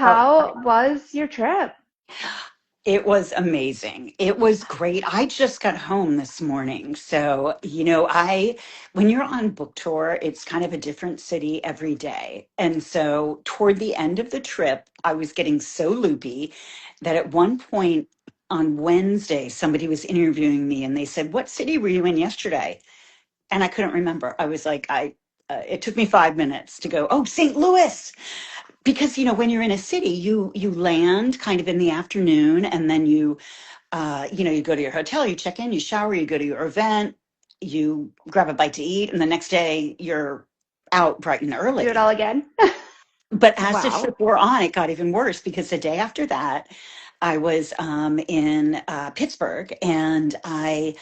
Oh, how was your trip? it was amazing. It was great. I just got home this morning. So, when you're on book tour, it's kind of a different city every day. And so, toward the end of the trip, I was getting so loopy that at one point on Wednesday, somebody was interviewing me and they said, "What city were you in yesterday?" And I couldn't remember. I was like, it took me 5 minutes to go, "Oh, St. Louis." Because when you're in a city, you land kind of in the afternoon, and then you go to your hotel, you check in, you shower, you go to your event, you grab a bite to eat, and the next day you're out bright and Do it early. all again? But as the Wow. trip wore on, it got even worse because the day after that, I was in Pittsburgh, and I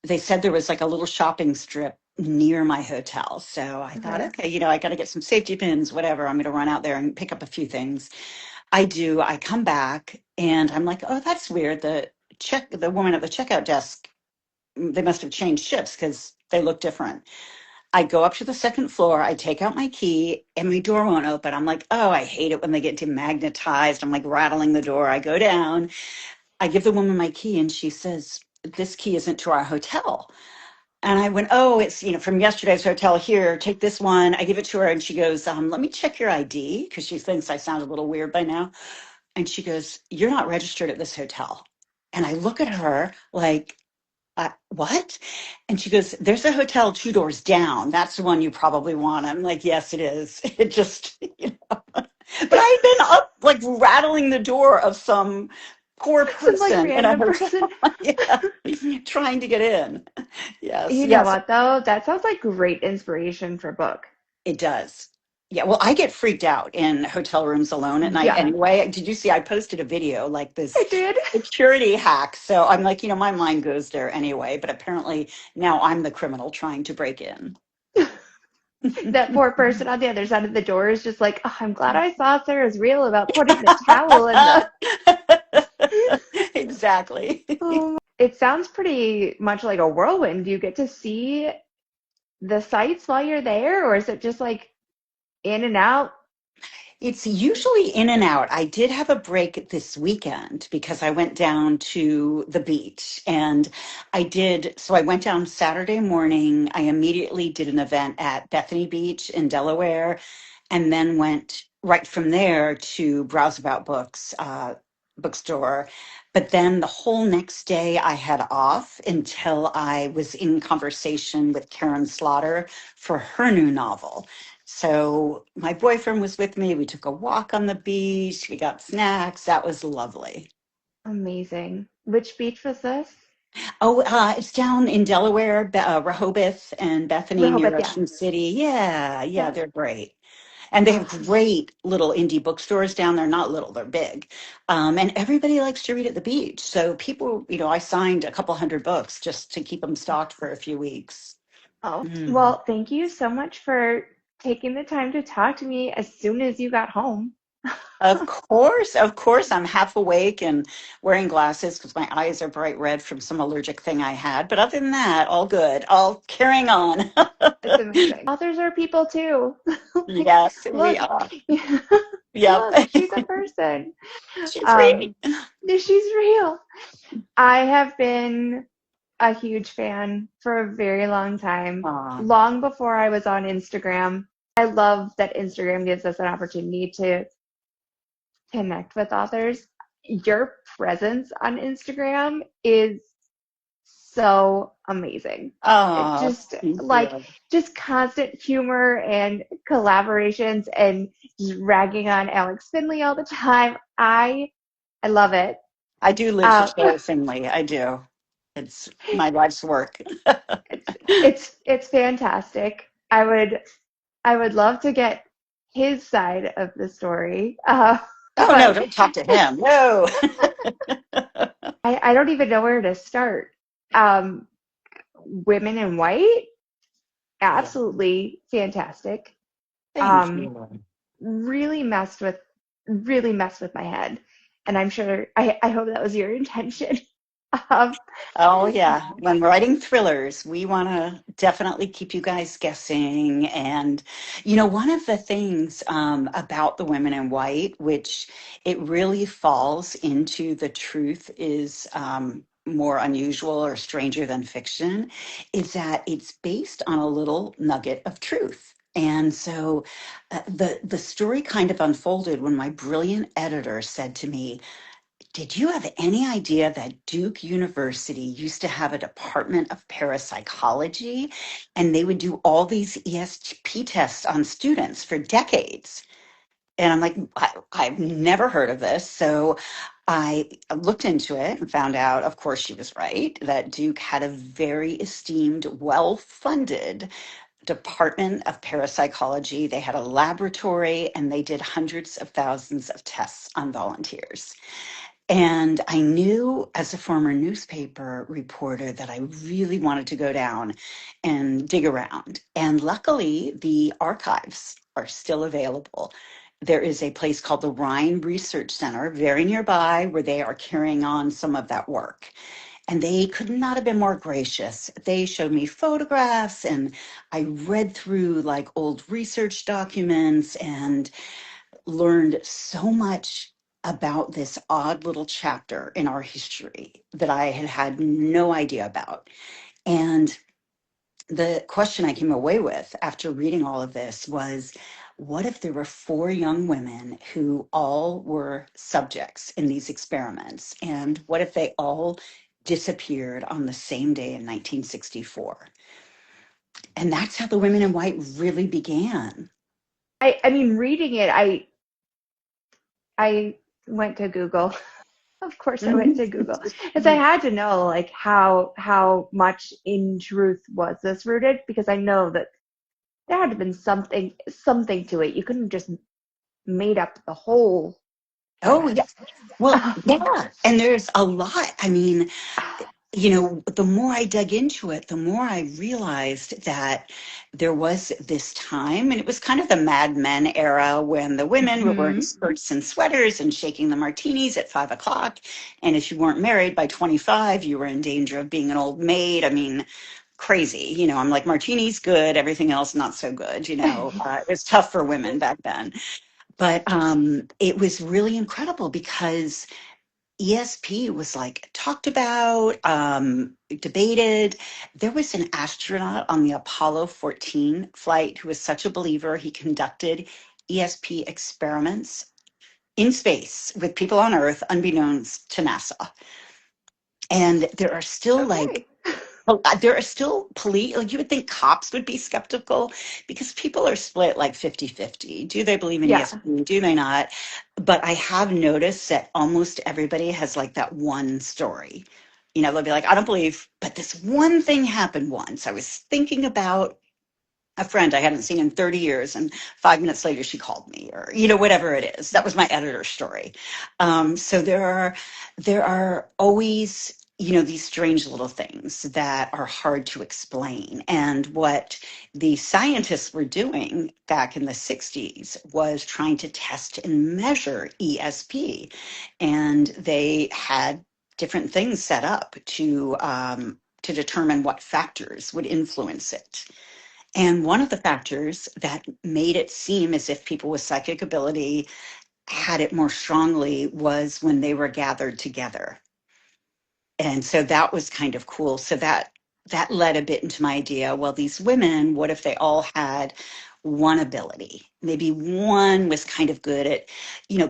they said there was like a little shopping strip near my hotel. So I thought, Okay. okay, I got to get some safety pins, whatever. I'm going to run out there and pick up a few things. I do. I come back and I'm like, oh, that's weird. The woman at the checkout desk, they must have changed shifts because they look different. I go up to the second floor, I take out my key, and my door won't open. I'm like, oh, I hate it when they get demagnetized. I'm like rattling the door. I go down, I give the woman my key, and she says, this key isn't to our hotel. And I went, oh, it's, from yesterday's hotel here. Take this one. I give it to her and she goes, let me check your ID because she thinks I sound a little weird by now. And she goes, you're not registered at this hotel. And I look at her like, what? And she goes, there's a hotel 2 doors down. That's the one you probably want. I'm like, yes, it is. It just, but I've been up like rattling the door of some poor Some like person in a random hotel, person. yeah, trying to get in. Yes, You know yes, what though? That sounds like great inspiration for a book. it does. Yeah, well, I get freaked out in hotel rooms alone at night Yeah, anyway. Did you see I posted a video like I this did. security hack? So I'm like, my mind goes there anyway, but apparently now I'm the criminal trying to break in. That poor person on the other side of the door is just like, oh, I'm glad I saw Sarah's reel about putting the towel in the. Exactly. It sounds pretty much like a whirlwind. Do you get to see the sights while you're there, or is it just like in and out? It's usually in and out. I did have a break this weekend because I went down to the beach and so I went down Saturday morning. I immediately did an event at Bethany Beach in Delaware and then went right from there to Browse About Books bookstore. But then the whole next day I had off until I was in conversation with Karen Slaughter for her new novel. So my boyfriend was with me. We took a walk on the beach. We got snacks. That was lovely. Amazing. Which beach was this? Oh, it's down in Delaware, Rehoboth and Bethany near Rehoboth, yeah. Ocean City. Yeah, yeah, Yep. they're great. And they have Oh, great little indie bookstores down there. Not little, they're big. And everybody likes to read at the beach. So people, I signed a couple hundred books just to keep them stocked for a few weeks. oh. Mm. Well, thank you so much for taking the time to talk to me as soon as you got home. Of course, I'm half awake and wearing glasses because my eyes are bright red from some allergic thing I had. But other than that, all good. All carrying on. It's amazing. Authors are people too. Like, Yes, we look, are. Yep. look, she's a person. She's Um, reading. she's real. I have been a huge fan for a very long time, Aw. long before I was on Instagram. I love that Instagram gives us an opportunity to connect with authors. Your presence on Instagram is so amazing. It Oh, just thank like you. just constant humor and collaborations and just ragging on Alex Finley all the time. I love it. I do live for Uh, Sarah Finley. I do. It's my life's work. it's fantastic. I would love to get his side of the story. Oh no, But don't talk to him. No. I don't even know where to start. Um, Women in White, Yeah. absolutely fantastic. Thank Um, you. really messed with really messed with my head. And I'm sure I hope that was your intention. Um, Oh, yeah. When writing thrillers, we want to definitely keep you guys guessing. And, one of the things about the women in white, which it really falls into the truth is more unusual or stranger than fiction, is that it's based on a little nugget of truth. And so the story kind of unfolded when my brilliant editor said to me, did you have any idea that Duke University used to have a department of parapsychology and they would do all these ESP tests on students for decades? And I'm like, I've never heard of this. So I looked into it and found out, of course, she was right, that Duke had a very esteemed, well funded department of parapsychology. They had a laboratory and they did hundreds of thousands of tests on volunteers. And I knew as a former newspaper reporter that I really wanted to go down and dig around. And luckily, the archives are still available. There is a place called the Rhine Research Center very nearby where they are carrying on some of that work. And they could not have been more gracious. They showed me photographs and I read through like old research documents and learned so much about this odd little chapter in our history that I had had no idea about. And the question I came away with after reading all of this was, what if there were four young women who all were subjects in these experiments? And what if they all disappeared on the same day in 1964? And that's how the Women in White really began. I mean, reading it, I went to Google. Of course, I went Mhm. to Google because I had to know like how much in truth was this rooted because I know that there had to have been something to it. You couldn't just made up the whole Oh, yeah. premise. Well, yeah. And there's a lot. I mean, the more I dug into it, the more I realized that there was this time, and it was kind of the Mad Men era when the women were wearing Hmm. skirts and sweaters and shaking the martinis at 5 o'clock. And if you weren't married by 25, you were in danger of being an old maid. I mean, crazy. I'm like, martinis good, everything else not so good. It was tough for women back then. But it was really incredible because ESP was like talked about, debated. There was an astronaut on the Apollo 14 flight who was such a believer. He conducted ESP experiments in space with people on Earth, unbeknownst to NASA. And there are still like Okay. well, there are still like you would think cops would be skeptical because people are split like 50-50. Do they believe in Yeah. ESP? Do they not? But I have noticed that almost everybody has like that one story. They'll be like, I don't believe, but this one thing happened once. I was thinking about a friend I hadn't seen in 30 years, and 5 minutes later she called me, or whatever it is. That was my editor's story. So there are always these strange little things that are hard to explain. And what the scientists were doing back in the 60s was trying to test and measure ESP, and they had different things set up to determine what factors would influence it. And one of the factors that made it seem as if people with psychic ability had it more strongly was when they were gathered together. And so that was kind of cool. So that led a bit into my idea. Well, these women, what if they all had one ability? Maybe one was kind of good at,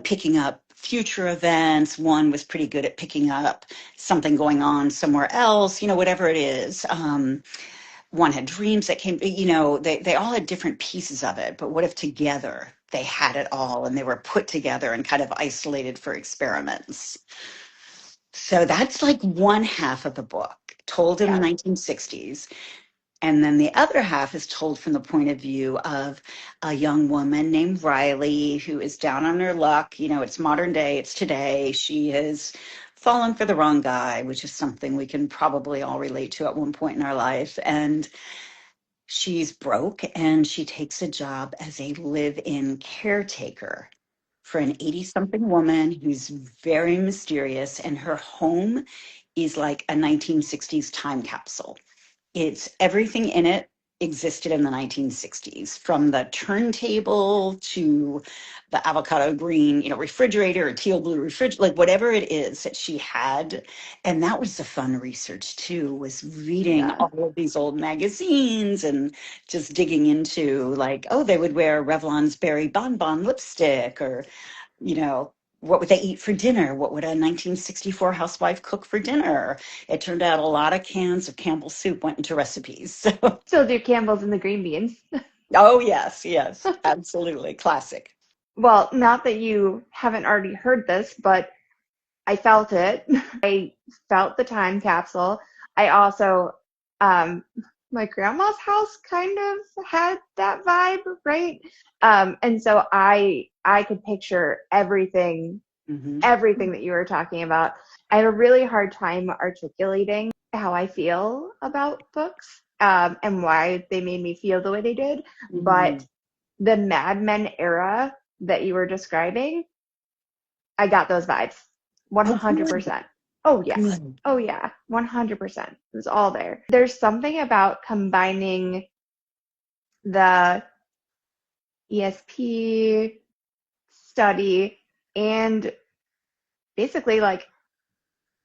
picking up future events. One was pretty good at picking up something going on somewhere else, whatever it is. One had dreams that came, they all had different pieces of it, but what if together they had it all and they were put together and kind of isolated for experiments? So that's like one half of the book told in the Yeah. 1960s. And then the other half is told from the point of view of a young woman named Riley who is down on her luck. It's modern day, it's today. She has fallen for the wrong guy, which is something we can probably all relate to at one point in our life. And she's broke and she takes a job as a live in caretaker for an 80-something woman who's very mysterious, and her home is like a 1960s time capsule. It's everything in it existed in the 1960s, from the turntable to the avocado green, refrigerator, or teal blue refrigerator, like whatever it is that she had. And that was the fun research too, was reading Yeah. all of these old magazines and just digging into, like, oh, they would wear Revlon's Berry Bonbon lipstick, or you know, what would they eat for dinner? What would a 1964 housewife cook for dinner? It turned out a lot of cans of Campbell's soup went into recipes. So, Still do Campbell's and the green beans. oh, yes, yes, absolutely. Classic. Well, not that you haven't already heard this, but I felt it. I felt the time capsule. I also, my grandma's house kind of had that vibe, right? And so I could picture Hmm. everything that you were talking about. I had a really hard time articulating how I feel about books, and why they made me feel the way they did. Hmm. But the Mad Men era that you were describing, I got those vibes. Oh, good, 100%. Oh, yes. good. Oh, yeah. 100%. It was all there. There's something about combining the ESP study and basically, like,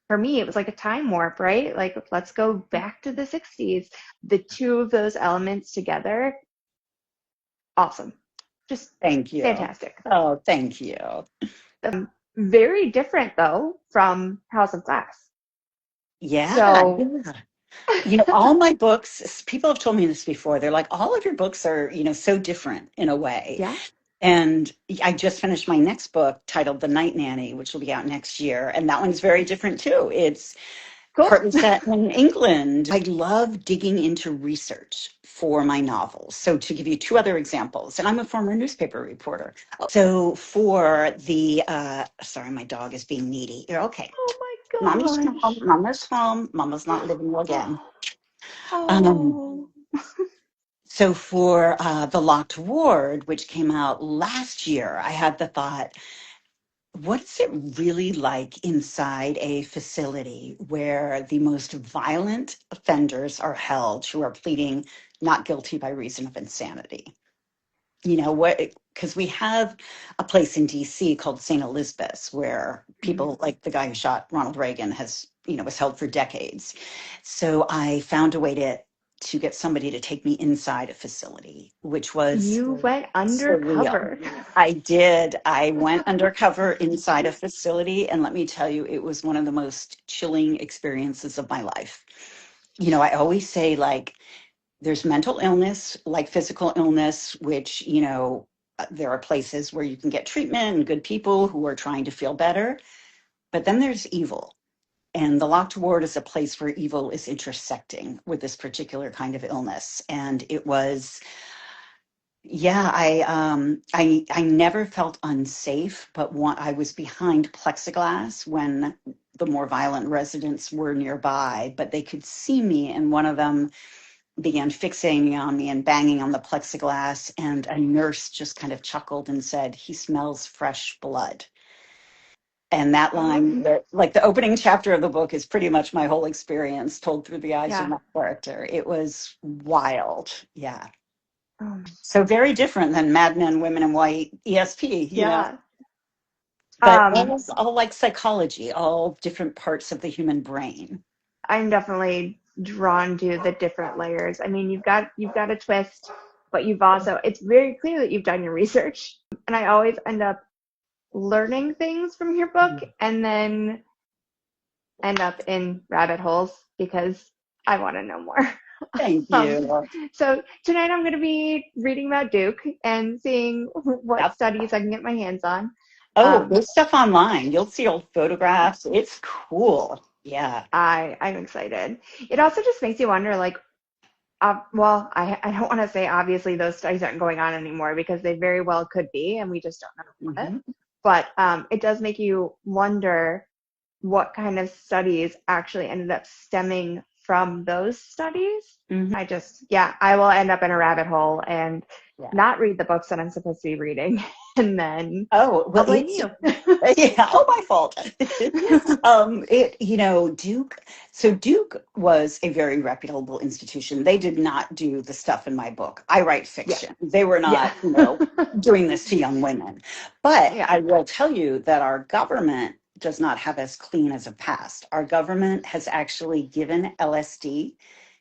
for me, it was like a time warp, right? Like, let's go back to the 60s. The two of those elements together, awesome. Just Thank you. fantastic. Oh, thank you. Very different, though, from House of Glass. Yeah, So, yeah. All my books, people have told me this before. They're like, all of your books are, so different in a way. yeah, And I just finished my next book titled The Night Nanny, which will be out next year. And that one's very different too. It's cool. partly set in England. I love digging into research for my novels. So, to give you two other examples, and I'm a former newspaper reporter. So, for sorry, my dog is being needy. You're okay. Oh Mommy's my home. gosh. Mama's home. Mama's not living again. Um, Oh, so for The Locked Ward, which came out last year, I had the thought, what is it really like inside a facility where the most violent offenders are held, who are pleading not guilty by reason of insanity? What, because we have a place in DC called St. Elizabeth's, where mhm. people like the guy who shot Ronald Reagan was held for decades. So I found a way to get somebody to take me inside a facility, which was You went surreal. undercover. I did. I went undercover inside a facility, and let me tell you, it was one of the most chilling experiences of my life. I always say, like, there's mental illness, like physical illness, which, there are places where you can get treatment and good people who are trying to feel better. But then there's evil. And the locked ward is a place where evil is intersecting with this particular kind of illness. And it was, yeah, I never felt unsafe, but I was behind plexiglass when the more violent residents were nearby, but they could see me, and one of them began fixating on me and banging on the plexiglass, and a nurse just kind of chuckled and said, "He smells fresh blood." And that line, like the opening chapter of the book, is pretty much my whole experience told through the eyes of Yeah. my character. It was wild. Yeah. Um, So very different than Mad Men, Women in White, ESP. yeah. But Um, all like psychology, all different parts of the human brain. I'm definitely drawn to the different layers. I mean, you've got a twist, but you've also it's very clear that you've done your research. And I always end up learning things from your book and then end up in rabbit holes because I want to know more. Thank Um, you. so tonight I'm going to be reading about Duke and seeing what Yep. studies I can get my hands on. Oh, Um, there's stuff online. You'll see old photographs. It's cool. Yeah. I'm excited. It also just makes you wonder, like, well, I don't want to say obviously those studies aren't going on anymore because they very well could be, and we just don't know about it. Hmm. But it does make you wonder what kind of studies actually ended up stemming from those studies. Hmm. Yeah, I will end up in a rabbit hole and Yeah. not read the books that I'm supposed to be reading. and then Oh, I'll well, blame it's you. yeah, oh, my fault. Duke, so Duke was a very reputable institution. They did not do the stuff in my book. I write Yeah. fiction. They were Yeah. not, doing this to young women. But Yeah. I will tell you that our government does not have as clean as a past. Our government has actually given LSD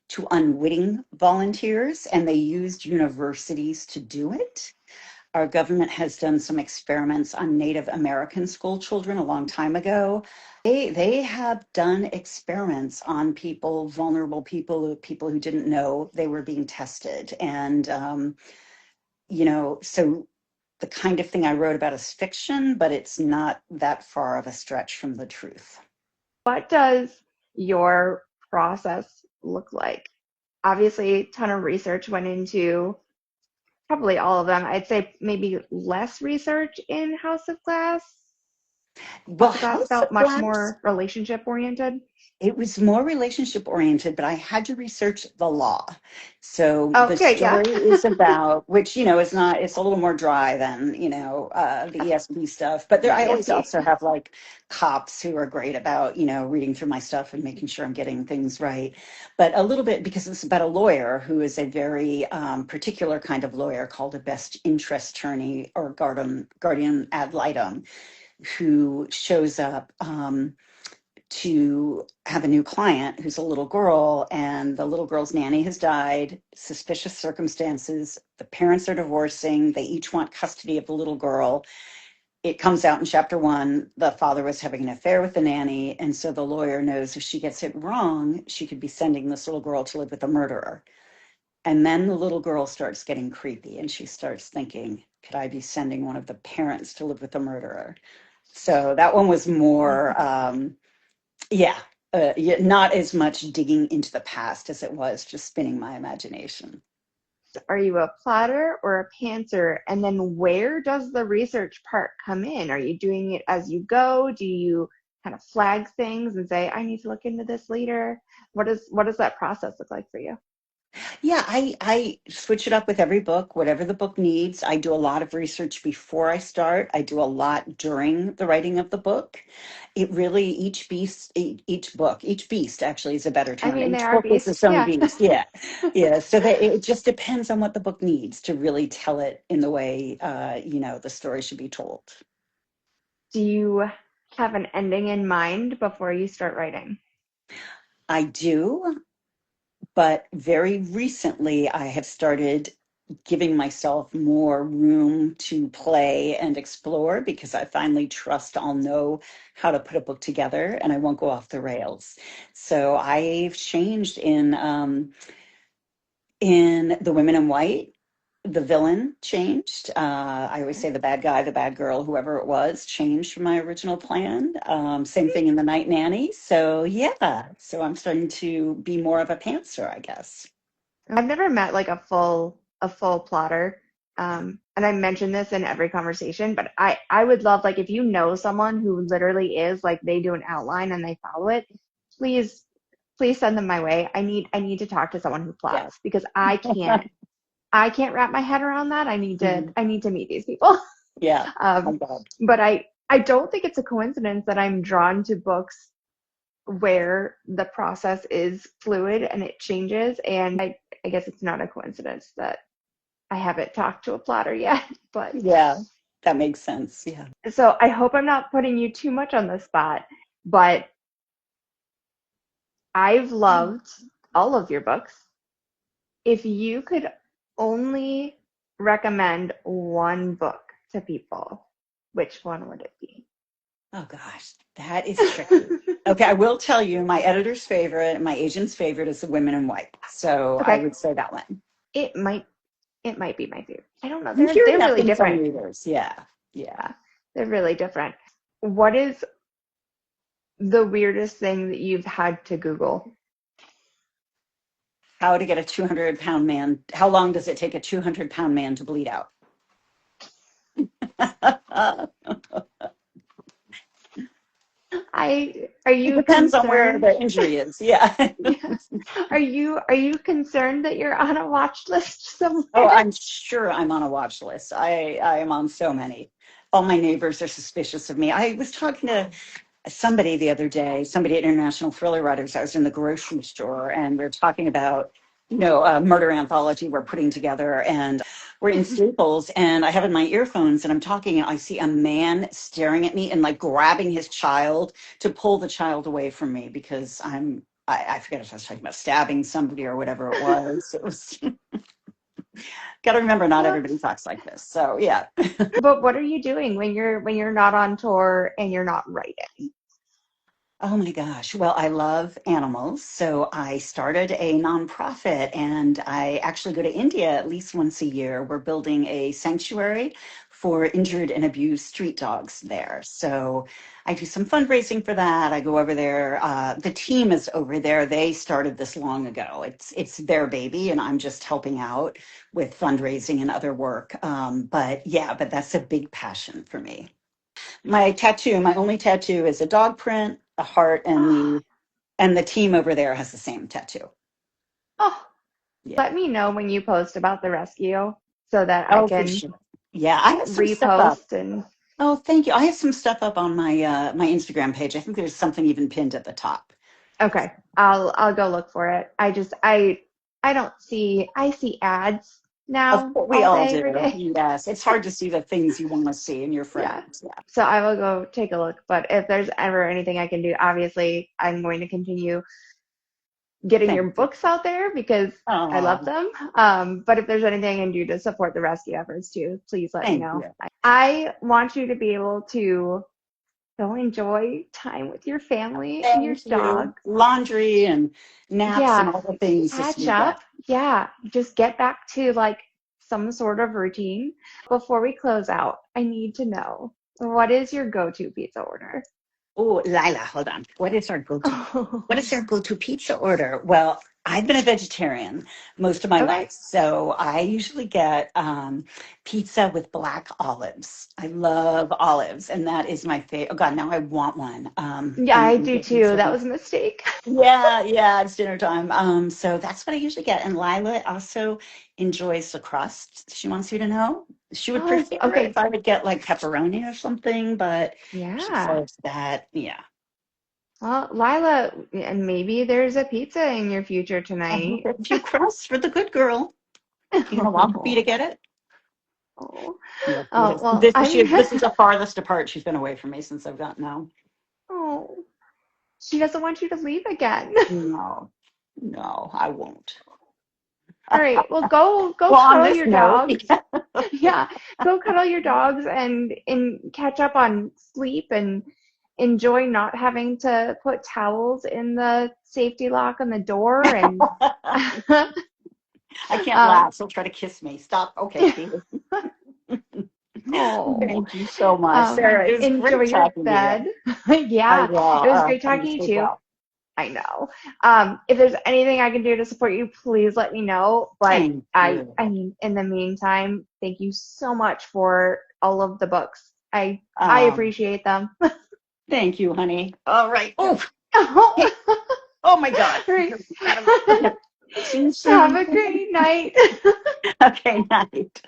to unwitting volunteers, and they used universities to do it. Our government has done some experiments on Native American school children a long time ago. They have done experiments on people, vulnerable people, people who didn't know they were being tested. And, so the kind of thing I wrote about is fiction, but it's not that far of a stretch from the truth. What does your process look like? Obviously, a ton of research went into probably all of them. I'd say maybe less research in House of Glass. Well, House of Glass House felt of much Glass, more relationship oriented. it was more relationship oriented, but I had to research the law. So the Okay, yeah. story is about, which, is not, it's a little more dry than, the ESB stuff. But there, Than I always ESP. also have like cops who are great about, reading through my stuff and making sure I'm getting things right. But a little bit because it's about a lawyer who is a very particular kind of lawyer called a best interest attorney or guardian ad litem who shows up. To have a new client who's a little girl, and the little girl's nanny has died, suspicious circumstances. The parents are divorcing. They each want custody of the little girl. It comes out in chapter 1, the father was having an affair with the nanny. And so the lawyer knows if she gets it wrong, she could be sending this little girl to live with a murderer. And then the little girl starts getting creepy and she starts thinking, could I be sending one of the parents to live with a murderer? So that one was more, yeah, yeah, not as much digging into the past as it was just spinning my imagination. Are you a plotter or a pantser? And then where does the research part come in? Are you doing it as you go? Do you kind of flag things and say, I need to look into this later? What does that process look like for you? Yeah, I switch it up with every book, whatever the book needs. I do a lot of research before I start. I do a lot during the writing of the book. It really, each beast actually is a better I term. mean, they Each are book is its beasts. own Yeah. beast. Yeah. Yeah. So that it just depends on what the book needs to really tell it in the way, the story should be told. Do you have an ending in mind before you start writing? I do. But very recently, I have started giving myself more room to play and explore because I finally trust I'll know how to put a book together and I won't go off the rails. So I've changed in The Women in White. The villain changed. I always say the bad guy, the bad girl, whoever it was, changed from my original plan. Same thing in The Night Nanny. So yeah, so I'm starting to be more of a pantser, I guess. I've never met like a full plotter. And I mention this in every conversation, but I would love like if you know someone who literally is like they do an outline and they follow it, please please send them my way. I need to talk to someone who Yeah. plots because I can't wrap my head around that. I need to Mhm. I need to meet these people. Yeah. Um, I'm glad. but I don't think it's a coincidence that I'm drawn to books where the process is fluid and it changes. And I guess it's not a coincidence that I haven't talked to a plotter yet. But Yeah, that makes sense. Yeah. so I hope I'm not putting you too much on the spot, but I've loved all of your books. If you could only recommend one book to people, which one would it be? Oh gosh, that is tricky. Okay, I will tell you my editor's favorite and my agent's favorite is The Women in White. So I Okay, would say that one. it might it might be my favorite. I don't know. I'm They're hearing they're that really from some different. readers. Yeah. Yeah. Yeah, they're really different. What is the weirdest thing that you've had to Google? How to get a 200-pound man. How long does it take a 200-pound man to bleed out? Are It you depends on where concerned? the injury is. Yeah. Yeah. Are you concerned that you're on a watch list Oh, somewhere? I'm sure I'm on a watch list. I am on so many. All my neighbors are suspicious of me. I was talking to somebody the other day, somebody at International Thriller Writers. I was in the grocery store and we are talking about, a murder anthology we're putting together. And we're in Staples and I have in my earphones and I'm talking and I see a man staring at me and like grabbing his child to pull the child away from me because I forget if I was talking about stabbing somebody or whatever it was. It was, got to remember, not Well, everybody talks like this. So yeah. but what are you doing when you're not on tour and you're not writing? Oh my gosh. Well, I love animals. So I started a nonprofit and I actually go to India at least once a year. We're building a sanctuary for injured and abused street dogs there. So I do some fundraising for that. I go over there. The team is over there. They started this long ago. It's their baby, and I'm just helping out with fundraising and other work. But that's a big passion for me. My only tattoo is a dog print, a heart, and the team over there has the same tattoo. Oh, Yeah. let me know when you post about the rescue so that I Oh, for can sure. Yeah, I have some stuff up. repost and Oh, thank you. I have some stuff up on my Instagram page. I think there's something even pinned at the top. okay, I'll go look for it. I don't see I see ads Of now course, we all all day every do. day. Yes, it's hard to see the things you want to see in your Yeah. friends. Yeah. So I will go take a look, but if there's ever anything I can do, obviously I'm going to continue getting your Thank you. books out there because I love Oh, them. But if there's anything I can do to support the rescue efforts too, please let me thank know. you. I want you to be able to go enjoy time with your family and your Thank dog. you. Laundry and naps and Yeah, all the things this catch weekend. up. Yeah, just get back to like some sort of routine. Before we close out, I need to know, what is your go-to pizza order? Oh, Lila, hold on. What is Oh, our go-to pizza order? Well, I've been a vegetarian most of my okay. life, so I usually get pizza with black olives. I love olives, and that is my favorite. Oh God, now I want one. Yeah, I'm I gonna do get too. pizza. That was a mistake. Yeah, yeah, it's dinner time. So that's what I usually get. And Lila also enjoys the crust. She wants you to know. She would Oh, prefer it if okay. I would get like pepperoni or something, but she Yeah. says that, yeah. Well, Lila, and maybe there's a pizza in your future Oh, tonight. a few crusts for the good girl. You gonna walk me to Oh, get it? oh, Yes, oh, yes. well, This is the farthest apart she's been away from me since I've gotten home. oh, she doesn't want you to leave again. No, no, I won't. All right, well, go Well, on cuddle this your note, dogs. Yeah, go cuddle your dogs and catch up on sleep and enjoy not having to put towels in the safety lock on the door and I can't um laugh. She'll try to kiss me. Stop. Okay, Katie. oh Thank you so much, Sarah. It was enjoy great your talking to you. bed. I Yeah, will. it was great Thank you. talking to you Sleep too. well. I know. If there's anything I can do to support you, please let me know. But Thank I you. I mean, in the meantime, thank you so much for all of the books. I Um, appreciate them. Thank you, honey. All right. Yep. Oh, hey. Oh my God. Right. Okay. See you Have soon. a great night. Okay, night.